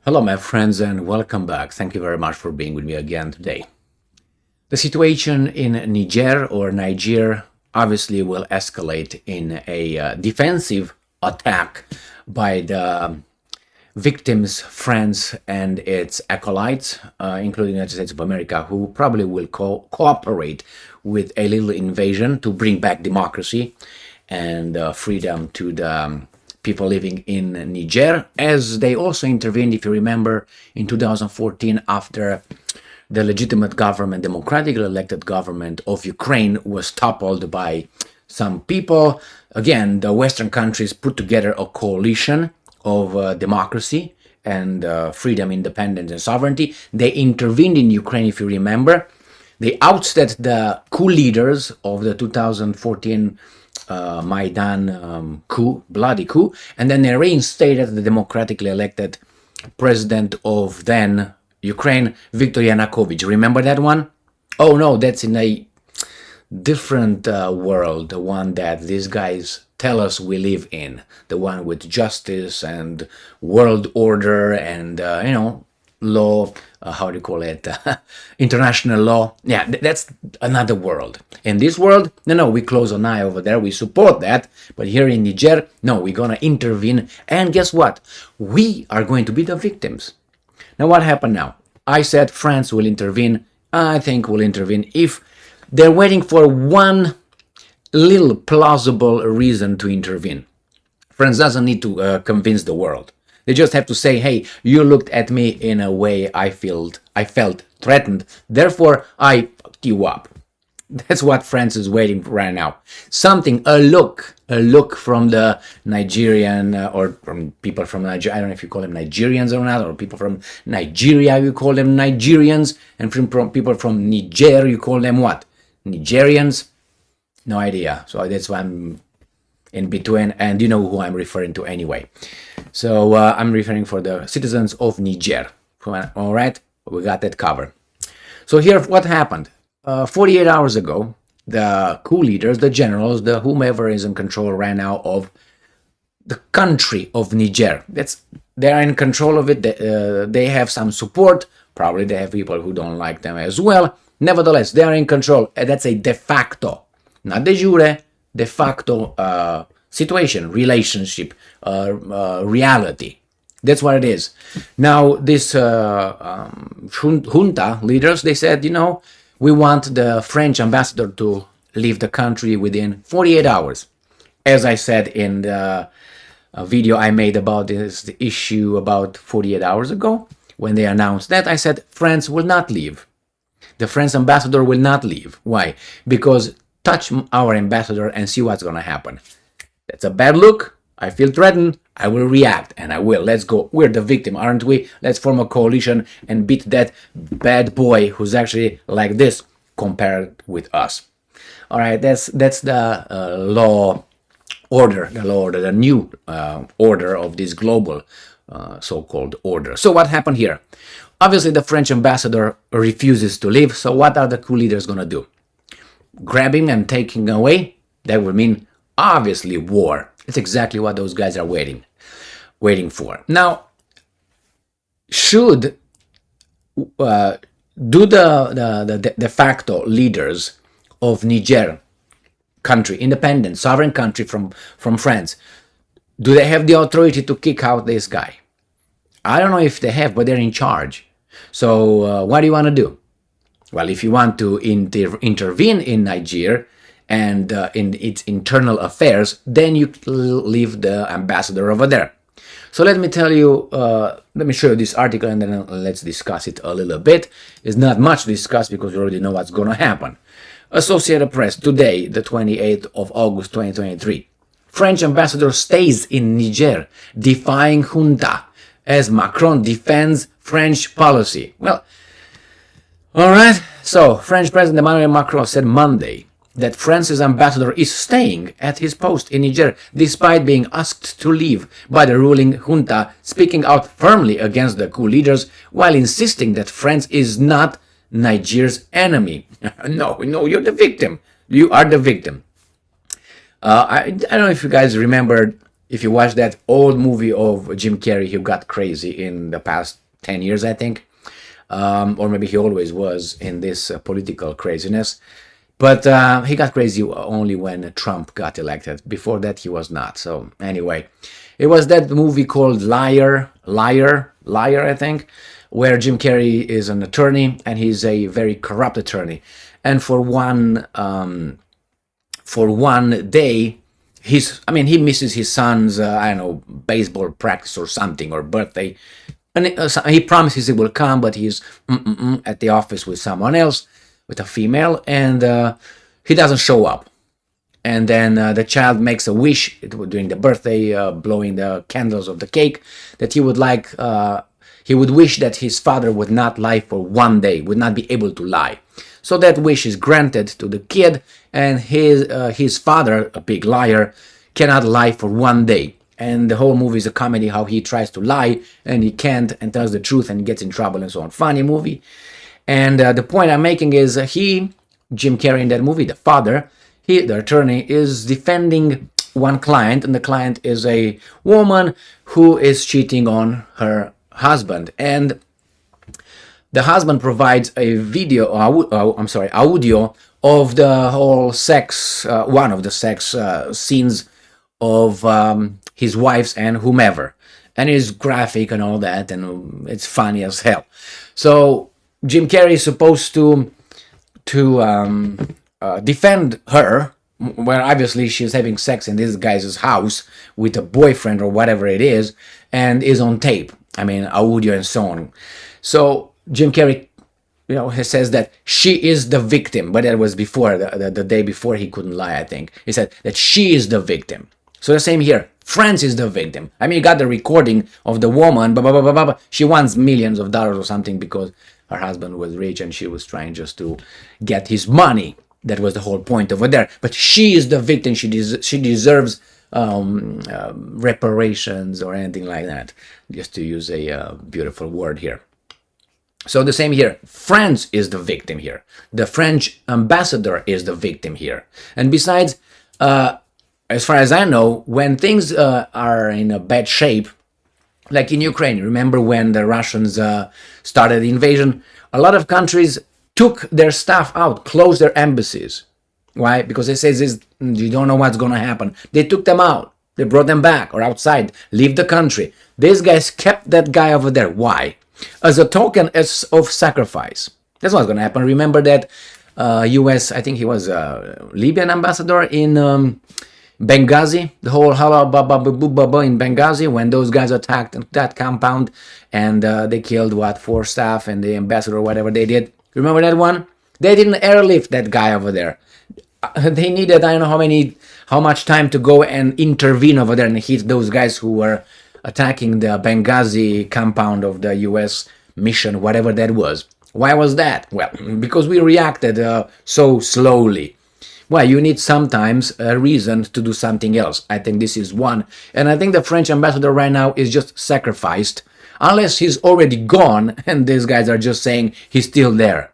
Hello, my friends, and welcome back. Thank you very much for being with me again today. The situation in Niger obviously will escalate in a defensive attack by the victims' friends and its acolytes, including the United States of America, who probably will cooperate with a little invasion to bring back democracy and freedom to the people living in Niger, as they also intervened, if you remember, in 2014 after the legitimate government, democratically elected government of Ukraine was toppled by some people. Again, the Western countries put together a coalition of democracy and freedom, independence, and sovereignty. They intervened in Ukraine, if you remember. They ousted the coup leaders of the 2014 Maidan coup, bloody coup, and then they reinstated the democratically elected president of then Ukraine, Viktor Yanukovych. Remember that one? Oh no, that's in a different world, the one that these guys tell us we live in, the one with justice and world order and law, how do you call it, international law. Yeah, that's another world. In this world, no, we close an eye over there, we support that, but here in Niger, no, we're gonna intervene, and guess what? We are going to be the victims. Now, what happened now? I said France will intervene. I think will intervene if they're waiting for one little plausible reason to intervene. France doesn't need to convince the world. They just have to say, hey, you looked at me in a way I felt threatened, therefore I fucked you up. That's what France is waiting for right now. Something, a look from the Nigerian or from people from Nigeria. I don't know if you call them Nigerians or not, or people from Nigeria, you call them Nigerians, and from people from Niger, you call them what? Nigerians? No idea. So that's why I'm in between, and you know who I'm referring to anyway. So I'm referring for the citizens of Niger. All right, we got that covered. So here, what happened? 48 hours ago, the coup leaders, the generals, the whomever is in control right now of the country of Niger. They are in control of it. They have some support. Probably they have people who don't like them as well. Nevertheless, they are in control. And that's a de facto, not de jure, de facto situation, relationship, reality. That's what it is. Now, this junta leaders, they said, we want the French ambassador to leave the country within 48 hours. As I said in the video I made about this issue about 48 hours ago, when they announced that, I said France will not leave. The French ambassador will not leave. Why? Because touch our ambassador and see what's going to happen. That's a bad look. I feel threatened. I will react, and I will. Let's go. We're the victim, aren't we? Let's form a coalition and beat that bad boy who's actually like this compared with us. All right, that's the law order, the new order of this global so-called order. So what happened here? Obviously, the French ambassador refuses to leave. So what are the coup leaders going to do? Grab him and take him away? That would mean obviously war. It's exactly what those guys are waiting for. Now, should do the de facto leaders of Niger, country, independent, sovereign country from France, do they have the authority to kick out this guy? I don't know if they have, but they're in charge. So what do you want to do? Well, if you want to intervene in Niger and in its internal affairs, then you leave the ambassador over there. So let me tell you, let me show you this article and then let's discuss it a little bit. It's not much to discuss because you already know what's going to happen. Associated Press, today, the 28th of August 2023. French ambassador stays in Niger, defying junta, as Macron defends French policy. Well, all right. So, French President Emmanuel Macron said Monday that France's ambassador is staying at his post in Niger despite being asked to leave by the ruling junta, speaking out firmly against the coup leaders while insisting that France is not Niger's enemy. No, you're the victim. You are the victim. I don't know if you guys remember if you watch that old movie of Jim Carrey, he got crazy in the past 10 years, I think. Or maybe he always was in this political craziness. But he got crazy only when Trump got elected. Before that, he was not. So anyway, it was that movie called Liar, I think, where Jim Carrey is an attorney and he's a very corrupt attorney. And for one day, he misses his son's, I don't know, baseball practice or something, or birthday. And he promises he will come, but he's at the office with someone else, with a female, and he doesn't show up. And then the child makes a wish during the birthday, blowing the candles of the cake, that he would wish that his father would not lie for one day, would not be able to lie. So that wish is granted to the kid, and his father, a big liar, cannot lie for one day. And the whole movie is a comedy how he tries to lie and he can't and tells the truth and gets in trouble and so on. Funny movie. And the point I'm making is Jim Carrey in that movie, the father, the attorney, is defending one client, and the client is a woman who is cheating on her husband. And the husband provides a audio of the whole sex, one of the sex scenes of his wife's and whomever, and it's graphic and all that, and it's funny as hell. So Jim Carrey is supposed to defend her, where obviously she's having sex in this guy's house with a boyfriend or whatever it is, and is on tape. Audio and so on. So Jim Carrey, he says that she is the victim, but that was before the day before he couldn't lie. I think he said that she is the victim. So the same here. France is the victim. You got the recording of the woman, she wants millions of dollars or something because her husband was rich and she was trying just to get his money. That was the whole point over there. But she is the victim. She deserves reparations or anything like that, just to use a beautiful word here. So the same here. France is the victim here. The French ambassador is the victim here. And besides, as far as I know, when things are in a bad shape, like in Ukraine, remember when the Russians started the invasion, a lot of countries took their stuff out, closed their embassies. Why? Because they say you don't know what's going to happen. They took them out. They brought them back or outside, leave the country. These guys kept that guy over there. Why? As a token of sacrifice. That's what's going to happen. Remember that U.S., I think he was a Libyan ambassador in Benghazi, the whole halababa in Benghazi, when those guys attacked that compound and they killed, 4 staff and the ambassador, whatever they did. Remember that one? They didn't airlift that guy over there. They needed, I don't know how much time to go and intervene over there and hit those guys who were attacking the Benghazi compound of the U.S. mission, whatever that was. Why was that? Well, because we reacted so slowly. Well, you need sometimes a reason to do something else. I think this is one. And I think the French ambassador right now is just sacrificed. Unless he's already gone and these guys are just saying he's still there.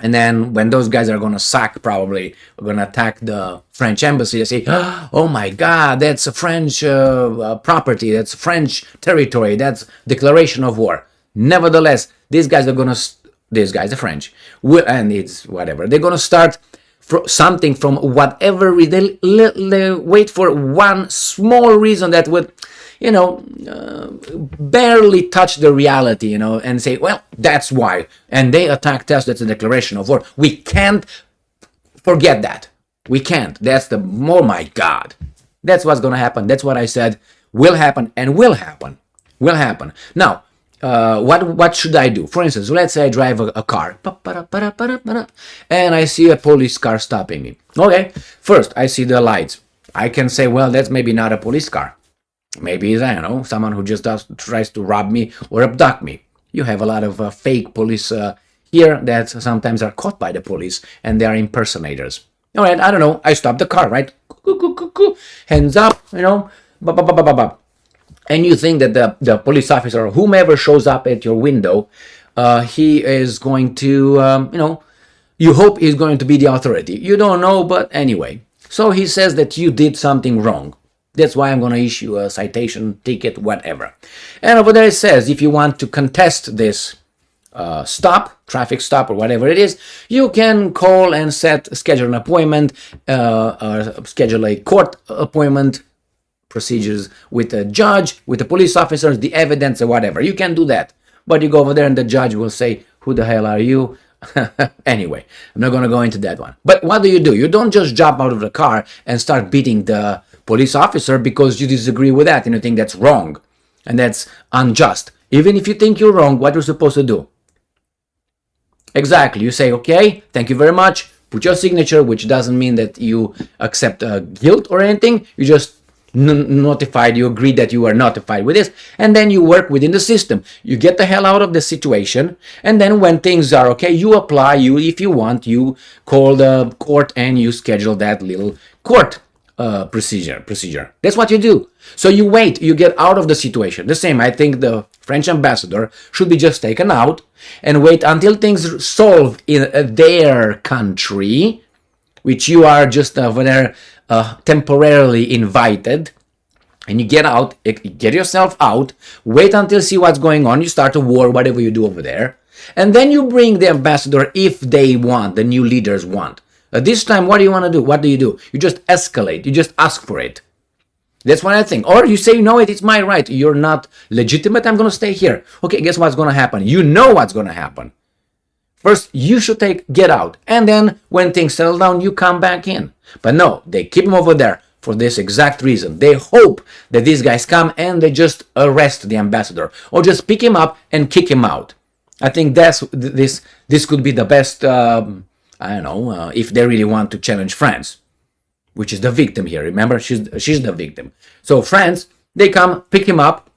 And then when those guys are going to sack, probably, going to attack the French embassy, they say, oh my God, that's a French property, that's French territory, that's declaration of war. Nevertheless, these guys are going to, these guys, the French, and it's whatever, they're going to start something from whatever, they wait for one small reason that would, barely touch the reality, and say, well, that's why. And they attacked us, that's a declaration of war. We can't forget that. We can't. Oh my God. That's what's going to happen. That's what I said will happen and will happen. Will happen. Now, what should I do? For instance, let's say I drive a car and I see a police car stopping me. Okay, first I see the lights. I can say, well, that's maybe not a police car. Maybe it's, I don't know, someone who just tries to rob me or abduct me. You have a lot of fake police here that sometimes are caught by the police and they are impersonators. All right, I don't know, I stop the car, right? Hands up, and you think that the police officer or whomever shows up at your window, he is going to, you hope he's going to be the authority. You don't know, but anyway. So he says that you did something wrong. That's why I'm going to issue a citation, ticket, whatever. And over there it says, if you want to contest this traffic stop or whatever it is, you can call and schedule an appointment, or schedule a court appointment, procedures with a judge, with the police officers, the evidence or whatever. You can do that. But you go over there and the judge will say, who the hell are you? Anyway, I'm not going to go into that one. But what do? You don't just jump out of the car and start beating the police officer because you disagree with that and you think that's wrong and that's unjust. Even if you think you're wrong, what you're supposed to do? Exactly. You say, okay, thank you very much. Put your signature, which doesn't mean that you accept guilt or anything. You just notified, you agree that you are notified with this, and then you work within the system. You get the hell out of the situation, and then when things are okay, you apply, if you want, you call the court and you schedule that little court procedure. That's what you do. So you wait, you get out of the situation. The same, I think the French ambassador should be just taken out and wait until things solve in their country, which you are just over there temporarily invited, and you get out, get yourself out, wait until see what's going on, you start a war, whatever you do over there, and then you bring the ambassador if they want, the new leaders want. This time, what do you want to do? What do? You just escalate, you just ask for it. That's what I think. Or you say, no, it's my right, you're not legitimate, I'm going to stay here. Okay, guess what's going to happen? You know what's going to happen. First, you should get out, and then when things settle down, you come back in. But no, they keep him over there for this exact reason. They hope that these guys come and they just arrest the ambassador or just pick him up and kick him out. I think this could be the best, if they really want to challenge France, which is the victim here. Remember, she's the victim. So France, they come, pick him up,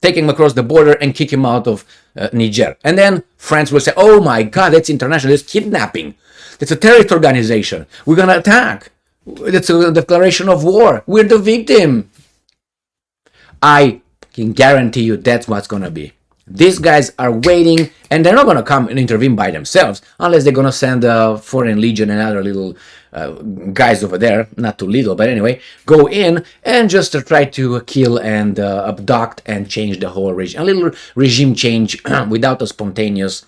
take him across the border and kick him out of Niger. And then France will say, oh my God, that's international, that's kidnapping. That's a terrorist organization. We're going to attack. That's a declaration of war. We're the victim. I can guarantee you that's what's going to be. These guys are waiting, and they're not going to come and intervene by themselves unless they're going to send a foreign legion and other little guys over there, not too little, but anyway, go in and just try to kill and abduct and change the whole regime. A little regime change without a spontaneous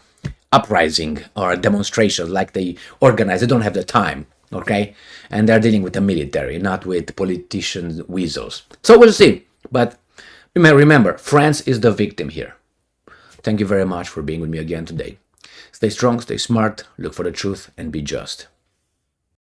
uprising or demonstration like they organize. They don't have the time, okay? And they're dealing with the military, not with politicians, weasels. So we'll see. But remember, France is the victim here. Thank you very much for being with me again today. Stay strong, stay smart, look for the truth, and be just.